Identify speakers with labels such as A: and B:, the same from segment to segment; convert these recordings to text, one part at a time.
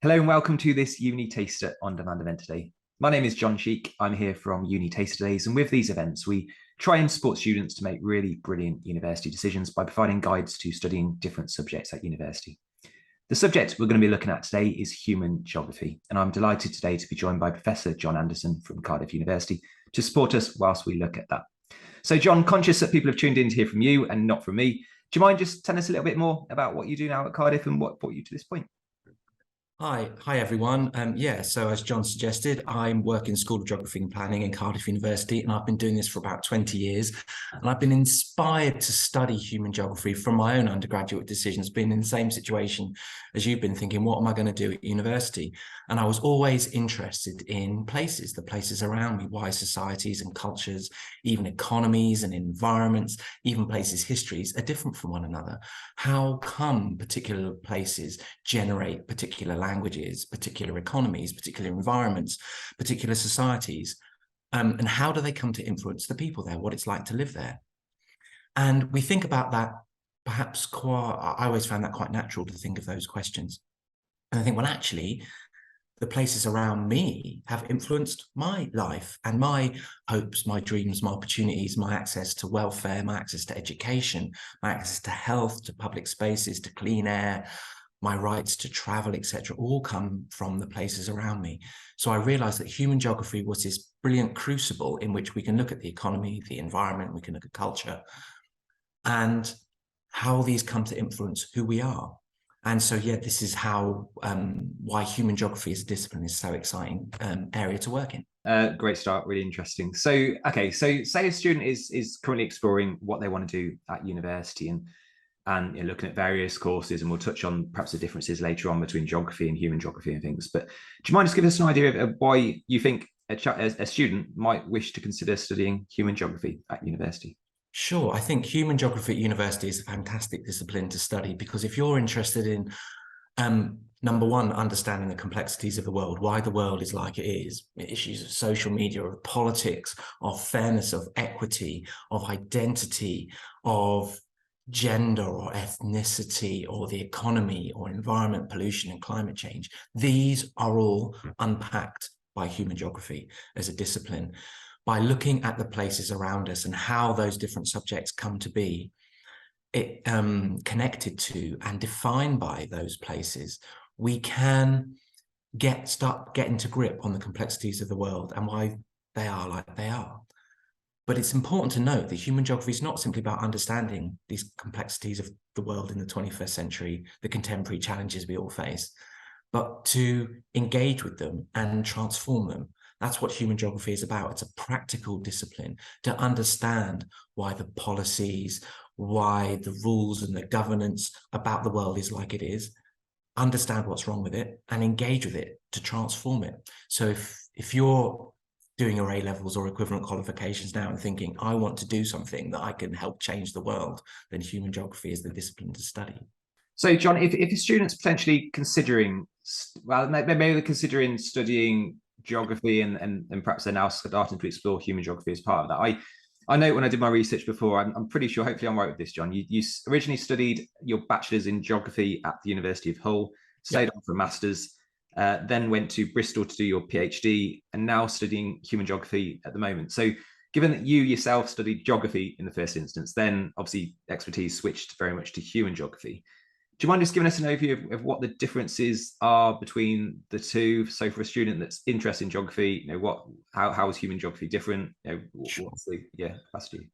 A: Hello and welcome to this UniTaster On Demand event today. My name is John Sheik. I'm here from UniTasterDays, and with these events, we try and support students to make really brilliant university decisions by providing guides to studying different subjects at university. The subject we're going to be looking at today is human geography, and I'm delighted today to be joined by Professor John Anderson from Cardiff University to support us whilst we look at that. So John, conscious that people have tuned in to hear from you and not from me, do you mind just telling us a little bit more about what you do now at Cardiff and what brought you to this point?
B: Hi everyone. So as John suggested, I'm working in School of Geography and Planning in Cardiff University, and I've been doing this for about 20 years. And I've been inspired to study human geography from my own undergraduate decisions, being in the same situation as you've been thinking, what am I going to do at university? And I was always interested in places, the places around me, why societies and cultures, even economies and environments, even places' histories are different from one another. How come particular places generate particular languages, particular economies, particular environments, particular societies, and how do they come to influence the people there, what it's like to live there? And we think about that perhaps I always found that quite natural to think of those questions. And I think, well, actually, the places around me have influenced my life and my hopes, my dreams, my opportunities, my access to welfare, my access to education, my access to health, to public spaces, to clean air, my rights to travel, etc., all come from the places around me. So I realized that human geography was this brilliant crucible in which we can look at the economy, the environment, we can look at culture, and how these come to influence who we are. And so, yeah, this is how why human geography as a discipline is so exciting area to work in.
A: Great start, really interesting. So, okay, so say a student is currently exploring what they want to do at university and looking at various courses, and we'll touch on perhaps the differences later on between geography and human geography and things. But do you mind just giving us an idea of why you think a student might wish to consider studying human geography at university?
B: Sure. I think human geography at university is a fantastic discipline to study, because if you're interested in, number one, understanding the complexities of the world, why the world is like it is, issues of social media, of politics, of fairness, of equity, of identity, of gender or ethnicity, or the economy or environment, pollution and climate change, these are all unpacked by human geography as a discipline. By looking at the places around us and how those different subjects come to be, connected to and defined by those places, we can start getting to grip on the complexities of the world and why they are like they are. But it's important to note that human geography is not simply about understanding these complexities of the world in the 21st century, the contemporary challenges we all face, but to engage with them and transform them. That's what human geography is about. It's a practical discipline to understand why the policies, why the rules and the governance about the world is like it is, understand what's wrong with it, and engage with it to transform it. So if you're doing your A-levels or equivalent qualifications now and thinking, I want to do something that I can help change the world, then human geography is the discipline to study.
A: So, John, if a student's potentially considering, well, maybe they're considering studying geography and perhaps they're now starting to explore human geography as part of that. I know when I did my research before, I'm pretty sure, hopefully I'm right with this, John, you originally studied your bachelor's in geography at the University of Hull, stayed on for a master's, then went to Bristol to do your PhD, and now studying human geography at the moment. So given that you yourself studied geography in the first instance, then obviously expertise switched very much to human geography. Do you mind just giving us an overview of what the differences are between the two? So for a student that's interested in geography, how is human geography different? What's the capacity?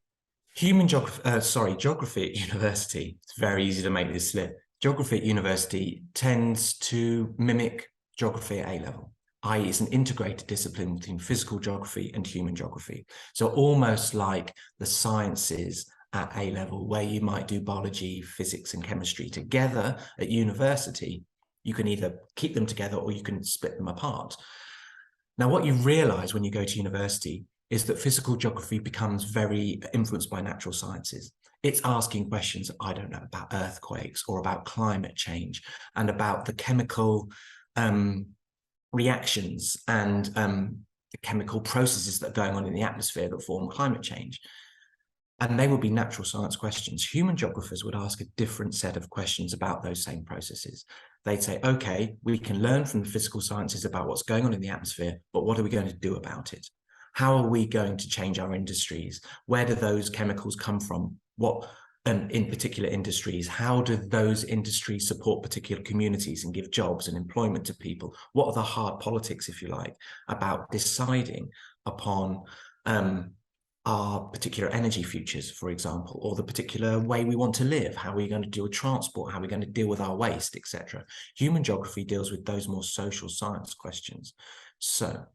B: Geography at university, it's very easy to make this slip. Geography at university tends to mimic geography at A-level, i.e. it's an integrated discipline between physical geography and human geography. So almost like the sciences at A-level, where you might do biology, physics and chemistry together at university, you can either keep them together or you can split them apart. Now, what you realize when you go to university is that physical geography becomes very influenced by natural sciences. It's asking questions, I don't know, about earthquakes or about climate change and about the chemical reactions and the chemical processes that are going on in the atmosphere that form climate change. And they would be natural science questions. Human geographers would ask a different set of questions about those same processes. they'd say, okay, we can learn from the physical sciences about what's going on in the atmosphere, but what are we going to do about it? How are we going to change our industries? Where do those chemicals come from? What, and in particular industries, how do those industries support particular communities and give jobs and employment to people? What are the hard politics, if you like, about deciding upon our particular energy futures, for example, or the particular way we want to live? How are we going to deal with transport? How are we going to deal with our waste, etc.? Human geography deals with those more social science questions. So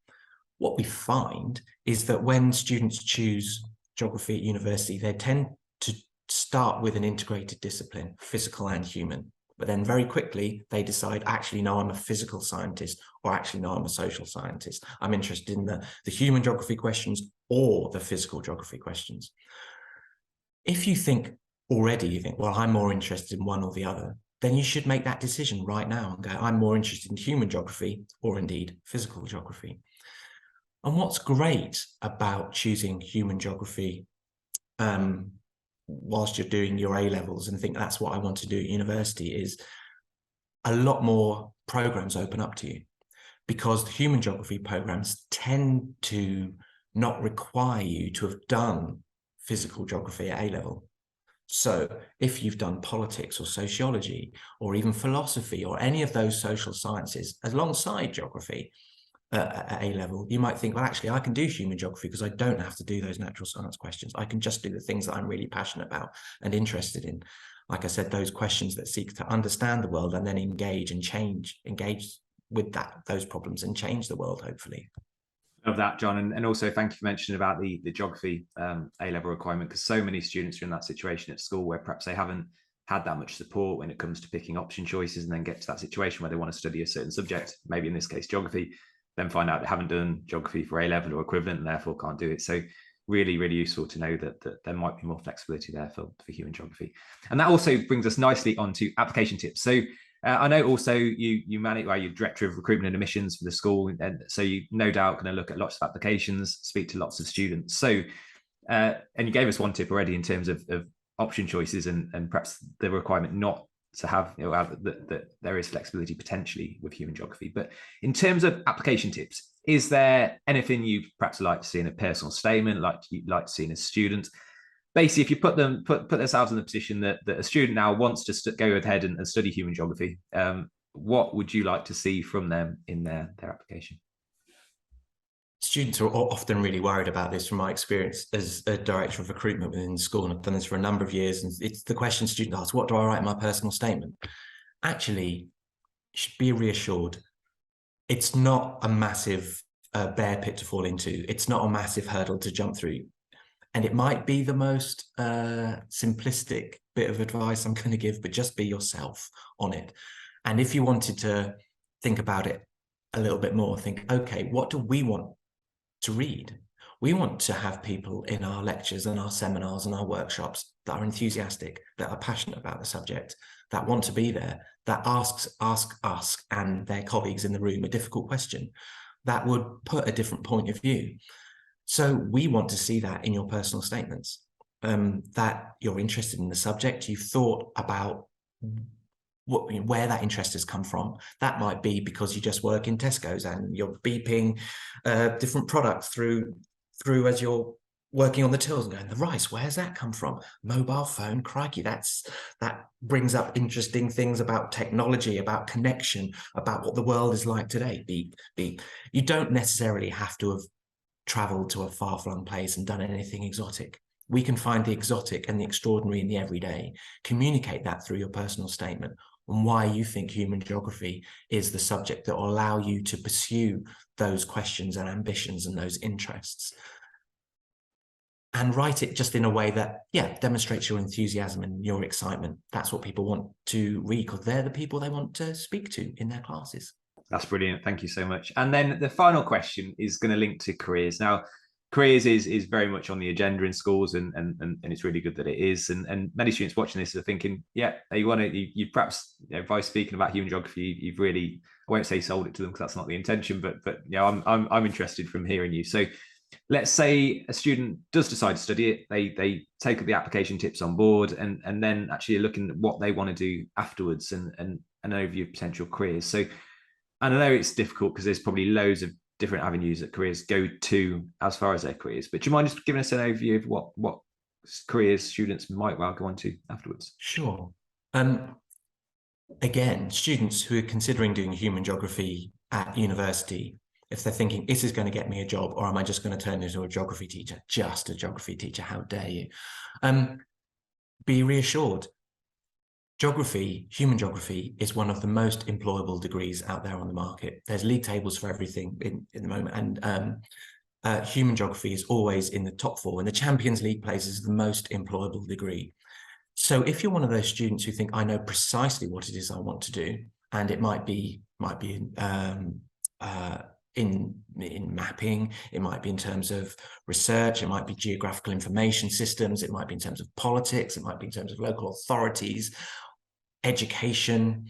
B: what we find is that when students choose geography at university, they tend to start with an integrated discipline, physical and human. But then very quickly, they decide, actually, no, I'm a physical scientist, or actually, no, I'm a social scientist. I'm interested in the human geography questions or the physical geography questions. If you think already, you think, well, I'm more interested in one or the other, then you should make that decision right now and go, I'm more interested in human geography or indeed physical geography. And what's great about choosing human geography whilst you're doing your A-levels and think that's what I want to do at university is a lot more programs open up to you, because the human geography programs tend to not require you to have done physical geography at A-level. So if you've done politics or sociology or even philosophy or any of those social sciences alongside geography, at A-level, you might think, well, actually, I can do human geography because I don't have to do those natural science questions. I can just do the things that I'm really passionate about and interested in. Like I said, those questions that seek to understand the world and then engage with those problems and change the world, hopefully.
A: Of that, John, and also thank you for mentioning about the geography A-level requirement, because so many students are in that situation at school where perhaps they haven't had that much support when it comes to picking option choices, and then get to that situation where they want to study a certain subject, maybe in this case geography, then find out they haven't done geography for A-level or equivalent and therefore can't do it. So really, really useful to know that there might be more flexibility there for human geography. And that also brings us nicely onto application tips. So I know also you manage, well, you're director of recruitment and admissions for the school, and so you no doubt going to look at lots of applications, speak to lots of students. So and you gave us one tip already in terms of option choices and perhaps the requirement not to have, that there is flexibility potentially with human geography. But in terms of application tips, is there anything you perhaps like to see in a personal statement, like you like to see in a student? Basically, if you put themselves in the position that a student now wants to go ahead and study human geography, what would you like to see from them in their application?
B: Students are often really worried about this from my experience as a director of recruitment within the school, and I've done this for a number of years, and it's the question students ask, what do I write in my personal statement? Actually, you should be reassured. It's not a massive bear pit to fall into. It's not a massive hurdle to jump through. And it might be the most simplistic bit of advice I'm going to give, but just be yourself on it. And if you wanted to think about it a little bit more, think, okay, what do we want to read? We want to have people in our lectures and our seminars and our workshops that are enthusiastic, that are passionate about the subject, that want to be there, that ask us and their colleagues in the room a difficult question that would put a different point of view. So we want to see that in your personal statements, that you're interested in the subject, you've thought about where that interest has come from. That might be because you just work in Tesco's and you're beeping different products through as you're working on the tills and going, the rice, where's that come from? Mobile phone, crikey, that brings up interesting things about technology, about connection, about what the world is like today. Beep, beep. You don't necessarily have to have traveled to a far-flung place and done anything exotic. We can find the exotic and the extraordinary in the everyday, communicate that through your personal statement on why you think human geography is the subject that will allow you to pursue those questions and ambitions and those interests. And write it just in a way that, demonstrates your enthusiasm and your excitement. That's what people want to read, because they're the people they want to speak to in their classes.
A: That's brilliant. Thank you so much. And then the final question is going to link to careers. Now, careers is very much on the agenda in schools, and it's really good that it is. And many students watching this are thinking, you perhaps, by speaking about human geography, you've really, I won't say sold it to them because that's not the intention, but I'm interested from hearing you. So let's say a student does decide to study it, they take the application tips on board, and then actually looking at what they want to do afterwards, and an overview of potential careers. So, and I know it's difficult because there's probably loads of different avenues that careers go to as far as their careers. But do you mind just giving us an overview of what careers students might well go on to afterwards?
B: Sure. Again, students who are considering doing human geography at university, if they're thinking, is this going to get me a job, or am I just going to turn into a geography teacher? Just a geography teacher, how dare you? Be reassured. Geography, human geography, is one of the most employable degrees out there on the market. There's league tables for everything in the moment, and human geography is always in the top 4, and the Champions League places the most employable degree. So if you're one of those students who think, I know precisely what it is I want to do, and it might be in mapping, it might be in terms of research, it might be geographical information systems, it might be in terms of politics, it might be in terms of local authorities, education,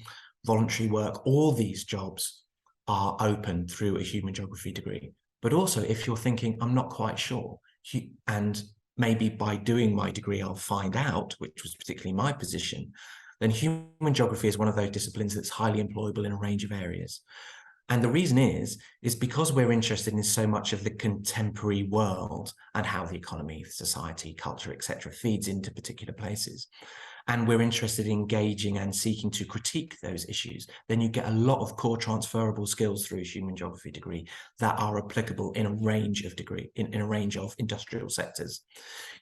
B: voluntary work, all these jobs are open through a human geography degree. But also if you're thinking, I'm not quite sure, and maybe by doing my degree, I'll find out, which was particularly my position, then human geography is one of those disciplines that's highly employable in a range of areas. And the reason is because we're interested in so much of the contemporary world and how the economy, society, culture, etc., feeds into particular places. And we're interested in engaging and seeking to critique those issues, then you get a lot of core transferable skills through a human geography degree that are applicable in a range of in a range of industrial sectors.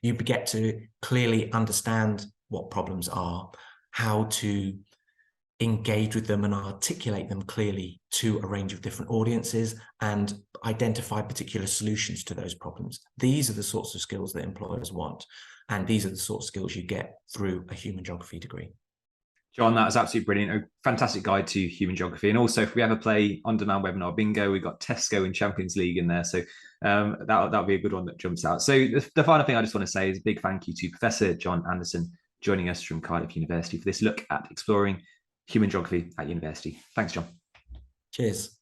B: You get to clearly understand what problems are, how to engage with them and articulate them clearly to a range of different audiences, and identify particular solutions to those problems. These are the sorts of skills that employers want. And these are the sort of skills you get through a human geography degree.
A: John, that was absolutely brilliant. A fantastic guide to human geography. And also, if we ever play on-demand webinar bingo, we've got Tesco and Champions League in there. So that'll be a good one that jumps out. So the final thing I just want to say is a big thank you to Professor John Anderson joining us from Cardiff University for this look at exploring human geography at university. Thanks, John.
B: Cheers.